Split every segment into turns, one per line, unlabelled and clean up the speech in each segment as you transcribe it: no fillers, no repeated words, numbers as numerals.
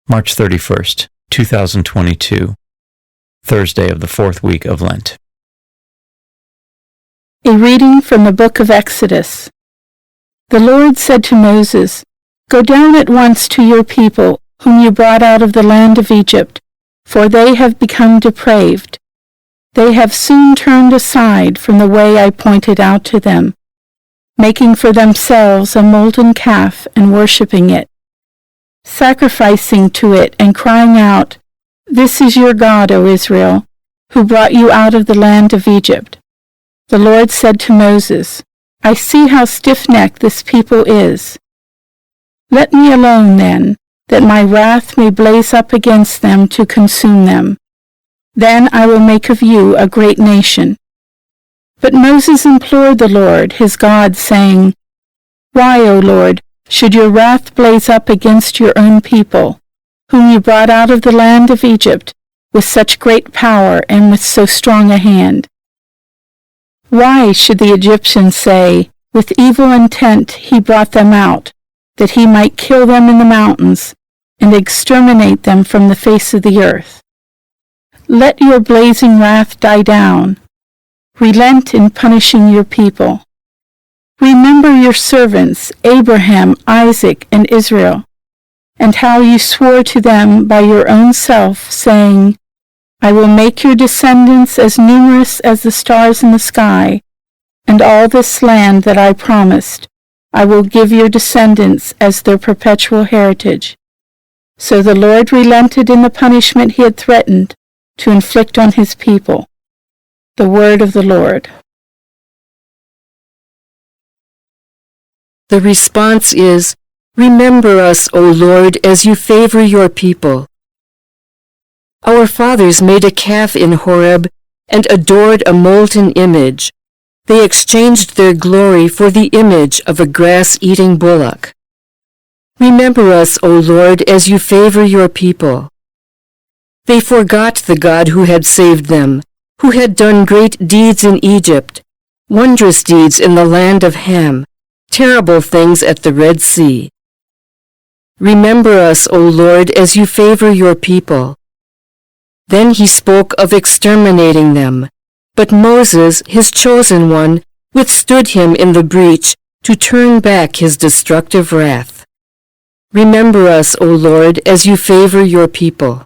March 31st, 2022, Thursday of the fourth week of Lent.
A reading from the book of Exodus. The Lord said to Moses, "Go down at once to your people, whom you brought out of the land of Egypt, for they have become depraved. They have soon turned aside from the way I pointed out to them, making for themselves a molten calf and worshipping it, sacrificing to it and crying out, 'This is your God, O Israel, who brought you out of the land of Egypt.' The Lord said to Moses, 'I see how stiff-necked this people is. Let me alone, then, that my wrath may blaze up against them to consume them. Then I will make of you a great nation.' But Moses implored the Lord, his God, saying, 'Why, O Lord, should your wrath blaze up against your own people, whom you brought out of the land of Egypt with such great power and with so strong a hand? Why should the Egyptians say, with evil intent he brought them out, that he might kill them in the mountains and exterminate them from the face of the earth? Let your blazing wrath die down. Relent in punishing your people. Remember your servants, Abraham, Isaac, and Israel, and how you swore to them by your own self, saying, 'I will make your descendants as numerous as the stars in the sky, and all this land that I promised, I will give your descendants as their perpetual heritage.' So the Lord relented in the punishment he had threatened to inflict on his people." The word of the Lord.
The response is, "Remember us, O Lord, as you favor your people." Our fathers made a calf in Horeb and adored a molten image. They exchanged their glory for the image of a grass-eating bullock. Remember us, O Lord, as you favor your people. They forgot the God who had saved them, who had done great deeds in Egypt, wondrous deeds in the land of Ham, terrible things at the Red Sea. Remember us, O Lord, as you favor your people. Then he spoke of exterminating them, but Moses, his chosen one, withstood him in the breach to turn back his destructive wrath. Remember us, O Lord, as you favor your people.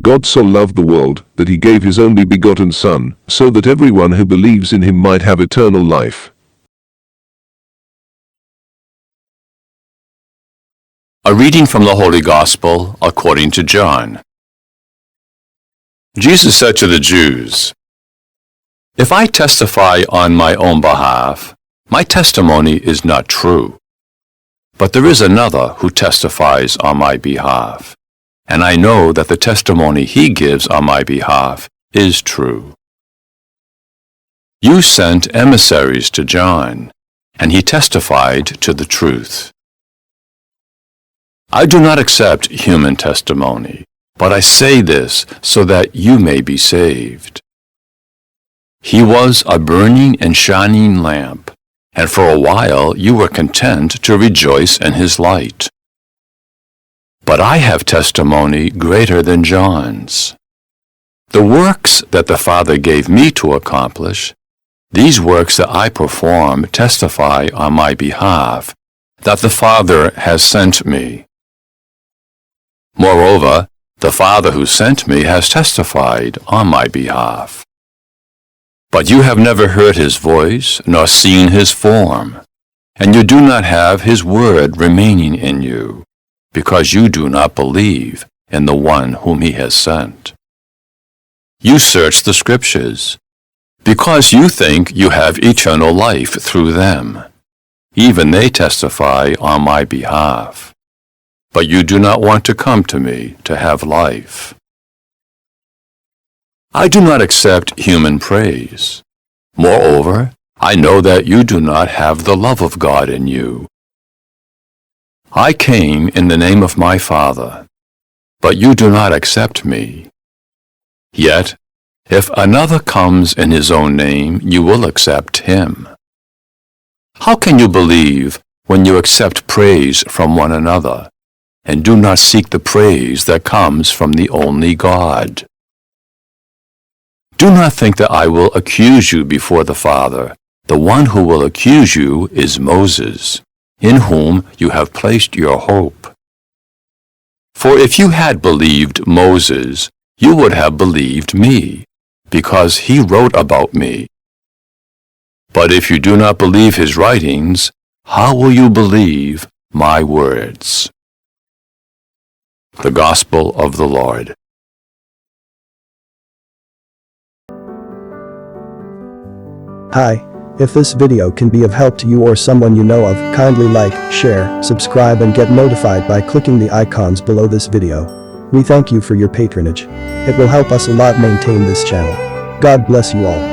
God so loved the world that he gave his only begotten Son, so that everyone who believes in him might have eternal life.
A reading from the Holy Gospel according to John. Jesus said to the Jews, "If I testify on my own behalf, my testimony is not true. But there is another who testifies on my behalf, and I know that the testimony he gives on my behalf is true. You sent emissaries to John, and he testified to the truth. I do not accept human testimony, but I say this so that you may be saved. He was a burning and shining lamp, and for a while you were content to rejoice in his light. But I have testimony greater than John's. The works that the Father gave me to accomplish, these works that I perform testify on my behalf that the Father has sent me. Moreover, the Father who sent me has testified on my behalf. But you have never heard his voice, nor seen his form, and you do not have his word remaining in you, because you do not believe in the one whom he has sent. You search the Scriptures, because you think you have eternal life through them. Even they testify on my behalf. But you do not want to come to me to have life. I do not accept human praise. Moreover, I know that you do not have the love of God in you. I came in the name of my Father, but you do not accept me. Yet, if another comes in his own name, you will accept him. How can you believe when you accept praise from one another, and do not seek the praise that comes from the only God. Do not think that I will accuse you before the Father. The one who will accuse you is Moses, in whom you have placed your hope. For if you had believed Moses, you would have believed me, because he wrote about me. But if you do not believe his writings, how will you believe my words? The Gospel of the Lord.
Hi, if this video can be of help to you or someone you know of, kindly like, share, subscribe and get notified by clicking the icons below this video. We thank you for your patronage. It will help us a lot maintain this channel. God bless you all.